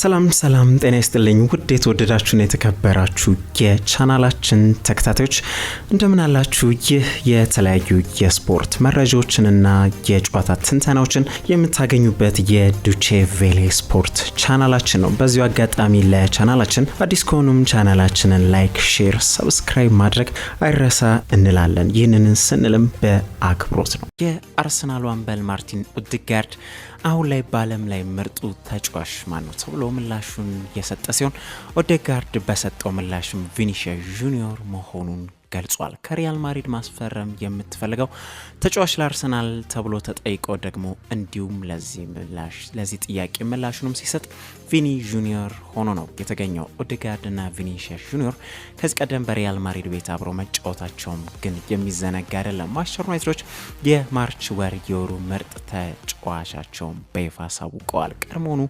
ሰላም ጤና ይስጥልኝ ውድ የተወደዳችሁና የተከበራችሁ የቻናላችን ተከታታዮች እንደምን አላችሁ? ይህ የተለያዩ የስፖርት መረጃዎችንና የጨዋታ ትንተናዎችን የምታገኙበት የዱቼ ቬሌ ስፖርት ቻናላችን ነው። በዚሁ አጋጣሚ ለቻናላችን አዲስ ከሆኑም ቻናላችንን ላይክ፣ ሼር፣ ሰብስክራይብ ማድረግ አይረሳ እንላለን። ይህንን ስንልም በአክብሮት ነው። የአርሰናሉ አምበል ማርቲን ኦዴጋርድ አሁን ላይ በዓለም ላይ ምርጡ ተጫዋች ማን ነው ተብሎ ምላሹን የሰጠ ሲሆን ኦዴጋርድ በሰጠው ምላሽም ቪኒሺየስ ጁኒየር መሆኑን ገልጿል። ከሪያል ማድሪድ ማስፈረም የምትፈልገው ተጫዋች ለአርሰናል ተብሎ ተጠይቆ ደግሞ እንዲሁም ለዚህ ጥያቄ ምላሹንም ሲሰጥ ቪኒ ጁኒየር ሆኖ ነው የተገኘው። ኦዴጋርድና ቪኒሺየስ ጁኒየር ከዚህ ቀደም በሪያል ማድሪድ ቤት አብረው መጫወታቸውም ግን የሚዘነጋ አይደለም። ማንቸስተር ዩናይትዶች የማርች ወር የወሩ ምርጥ ተጫዋቻቸውን በይፋ አሳውቀዋል። ቀድሞውኑ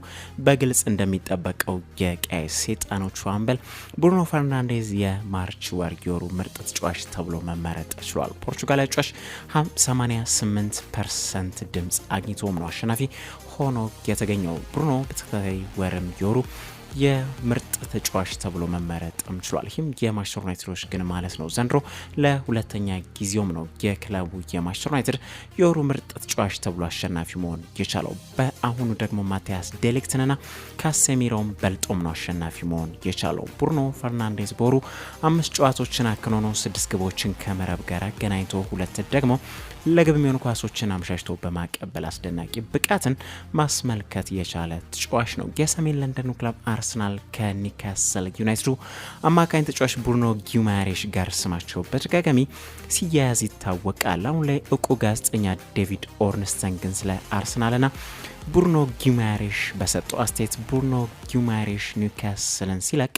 በግልጽ እንደሚጠበቀው የቀይ ሰይጣኖቹ አምበል ብሩኖ ፈርናንዴዝ የማርች ወር የወሩ ምርጥ ተጫዋች ተብሎ መመረጥ ችሏል። ፖርቹጋላዊ ተጫዋች 88% ድምጽ አግኝቶም ነው አሸናፊ ሆኖ የተገኘው። ብሩኖ በተከታታይ ወርም የወሩ የምርጥ ተጫዋች ተብሎ መመረጥም ችሏል። ይህም የማንቸስተር ዩናይትዶች ግን ማለት ነው ዘንድሮ ለሁለተኛ ጊዜውም ነው የክለቡ የማንቸስተር ዩናይትድ የወሩ ምርጥ ተጫዋች ተብሎ አሸናፊ መሆን የቻለው። በአሁኑ ደግሞ ማቲያስ ደ ሊግትና ካሴሚሮም በልጦም ነው አሸናፊ መሆን የቻለው። ብሩኖ ፈርናንዴዝ በወሩ 5 ጨዋታዎችን አከናውኖ 6 ግቦችን ከመረብ ጋር አገናኝቶ 2 ደግሞ ለግብ የሚሆኑ ኳሶችን አምሻሽቶ በማቀበል አስደናቂ ብቃትን ማስመልከት የቻለ ተጫዋች ነው። የሰሜን ለንደኑ ክለብ አርሰናል ከኒውካስል ዩናይትድ አማካኝ ተጫዋች ብሩኖ ጊማሬሽ ጋር ስማቸው በተደጋጋሚ ሲያያዝ ይታወቃል። አሁን ላይ እውቁ ጋዜጠኛ ዴቪድ ኦርንስተን ግን ስለ አርሰናልና ብሩኖ ጊማሬሽ በሰጠው አስተያየት ብሩኖ ጊማሬሽ ኒውካስልን ሲለቅ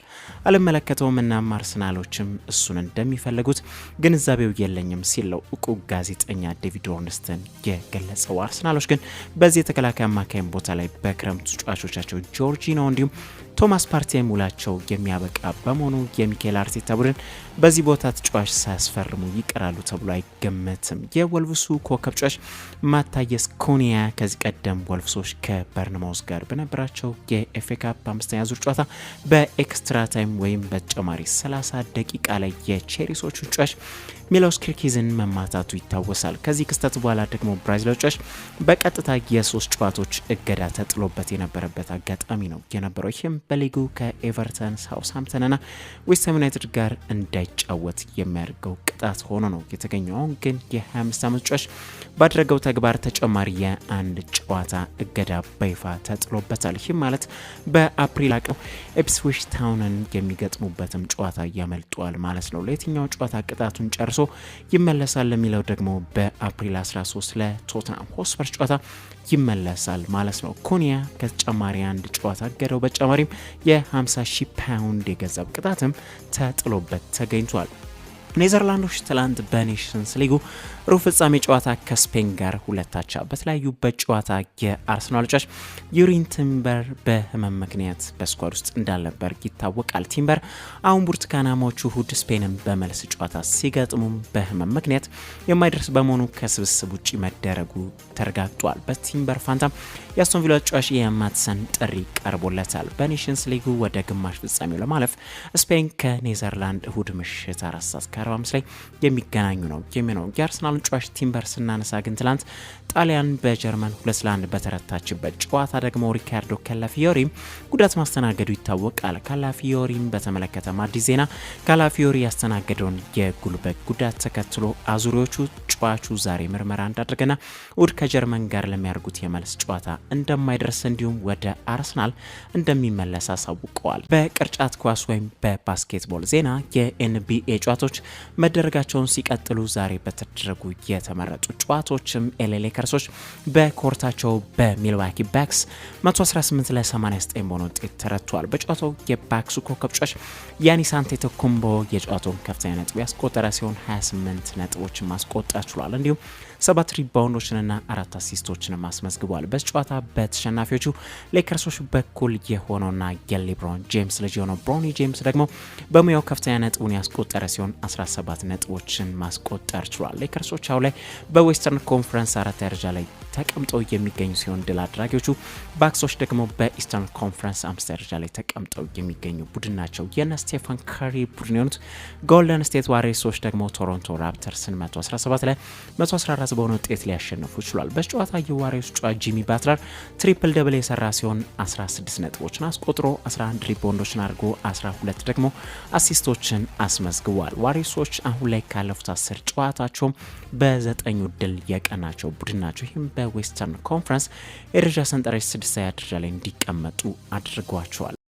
አልመለከተውም እና አርሰናሎችም እሱን እንደሚፈልጉት ግንዛቤው የለኝም ሲል ነው እውቁ ጋዜጠኛ ዴቪድ ኦርንስተን የገለጸው። አርሰናሎች ግን በዚህ የተከላካይ አማካኝ ቦታ ላይ በክረምቱ ተጫዋቾቻቸው ጆርጂኖ እንዲሁም ቶማስ ፓርቴ ሙላቸው የሚያበቃ በመሆኑ የሚኬል አርቴታ ቡድን በዚህ ቦታ ተጫዋች ሳያስፈርሙ ይቀራሉ ተብሎ አይገመትም። የወልቭሱ ኮከብ ተጫዋች ማታየስ ኩኒያ ከዚህ ቀደም ወልቭሶች ከበርንማውዝ ጋር በነበራቸው የኤፍኤ ካፕ 5ኛ ዙር ጨዋታ በኤክስትራ ታይም ወይም በተጨማሪ 30 ደቂቃ ላይ የቼልሲዎቹ ተጫዋች ሚሎስ ኪርኪዝን መማታቱ ይታወሳል። ከዚህ ክስተት በኋላ ደግሞ ብራዚላዊ ተጫዋች በቀጥታ የ3 ጨዋታዎች እገዳ ተጥሎበት የነበረበት አጋጣሚ ነው የነበረው። ይህም በሊጉ ከኤቨርተን፣ ሳውስሃምፕተንና ዌስትሃም ዩናይትድ ጋር እንዳይጫወት የሚያደርገው ቅጣት ሆኖ ነው የተገኘው። አሁን ግን የ25 ዓመት ተጫዋች ባደረገው ተግባር ተጨማሪ የአንድ ጨዋታ እገዳ በይፋ ተጥሎበታል። ይህም ማለት በአፕሪል አቀው ኢፕስዊች ታውንን የሚገጥሙበትም ጨዋታ ያመልጧል ማለት ነው። ለየትኛው ጨዋታ ቅጣቱን ጨርሶ ይመለሳል ለሚለው ደግሞ በአፕሪል 13 ለቶትናም ሆትስፐር ጨዋታ ይመለሳል ማለት ነው። ኩኒያ ከተጨማሪ አንድ ጨዋታ ገደው በተጨማሪም የ50,000 ፓውንድ የገንዘብ ቅጣትም ተጥሎበት ተገኝቷል። ኔዘርላንዶች ትላንት በኔሽንስ ሊጉ ሩብ ፍጻሜ ጨዋታ ከስፔን ጋር 2-2 በተለያዩበት ጨዋታ የአርሰናል ተጫዋች ዩሪን ቲምበር በህመም ምክንያት በስኳድ ውስጥ እንዳልነበር ይታወቃል። ቲምበር አሁን ብርቱካናማዎቹ እሁድ ስፔንን በመልስ ጨዋታ ሲገጥሙም በህመም ምክንያት የማይደርስ በመሆኑ ከስብስብ ውጪ መደረጉ ተረጋግጧል። በቲምበር ፋንታ የአስቶን ቪላ ተጫዋች ኢያን ማትሰን ጥሪ ቀርቦለታል። በኔሽንስ ሊጉ ወደ ግማሽ ፍጻሜው ለማለፍ ስፔን ከኔዘርላንድ እሁድ ምሽት 4:45 ላይ የሚገናኙ ነው የሚሆነው። የአርሰናል ተጫዋች ቲምበር ስናነሳ ግን ትላንት ጣሊያን በጀርመን 2-1 በተረታችበት ጨዋታ ደግሞ ሪካርዶ ካላፊዮሪም ጉዳት ማስተናገዱ ይታወቃል። ካላፊዮሪም በተመለከተ አዲስ ዜና ካላፊዮሪ ያስተናገደውን የጉልበት ጉዳት ተከትሎ አዙሪዎቹ ተጫዋቹ ዛሬ ምርመራ እንዳደረገና እሁድ ከጀርመን ጋር ለሚያደርጉት የመልስ ጨዋታ እንደማይደርስ እንዲሁም ወደ አርሰናል እንደሚመለስ አሳውቀዋል። በቅርጫት ኳስ ወይም በባስኬትቦል ዜና የኤንቢኤ ጨዋታዎች መደረጋቸውን ሲቀጥሉ ዛሬ በተደረጉ የተመረጡ ጨዋታዎችም ኤልኤ ሌከርሶች በኮርታቸው በሚልዋኪ ባክስ 118-89 በሆነ ውጤት ተረቷል። በጨዋታው የባክሱ ኮከብ ተጫዋች ያኒስ አንቴቶኩምቦ የጨዋታውን ከፍተኛ ነጥብ ያስቆጠረ ሲሆን 28 ነጥቦችን ማስቆጠር ችሏል። እንዲሁም 7 ሪባውንዶችንና 4 አሲስቶችን ማስመዝግቧል። በዚህ ጨዋታ በተሸናፊዎቹ ሌከርሶች በኩል የሆነውና የሊብሮን ጄምስ ልጅ የሆነው ብሮኒ ጄምስ ደግሞ በሙያው ከፍተኛ ነጥቡን ያስቆጠረ ሲሆን 17 ነጥቦችን ማስቆጠር ችሏል። ሌከርሶች አሁን ላይ በዌስተርን ኮንፈረንስ 4 ደረጃ ላይ ተቀምጠው የሚገኙ ሲሆን ድል አድራጊዎቹ ባክሶች ደግሞ በኢስተርን ኮንፈረንስ 5 ደረጃ ላይ ተቀምጠው የሚገኙ ቡድን ናቸው። የነ ስቴፈን ካሪ ቡድን የሆኑት ጎልደን ስቴት ዋሪየርሶች ደግሞ ቶሮንቶ ራፕተርስን 117 ላይ 114 በሆነ ውጤት ሊያሸንፉ ችሏል። በጨዋታ የዋሪየርስ ጨዋታ ጂሚ ባትለር ትሪፕል ደብል የሰራ ሲሆን 16 ነጥቦችን አስቆጥሮ 11 ሪባውንዶችን አድርጎ 12 ደግሞ አሲስቶችን አስመዝግቧል። ዋሪየርሶች አሁን ላይ ካለፉት 10 ጨዋታቸውም በ9 ድል የቀናቸው ቡድን ናቸው። ይህም በዌስተርን ኮንፈረንስ የደረጃ ሰንጠረዥ 6ኛ ደረጃ ላይ እንዲቀመጡ አድርጓቸዋል።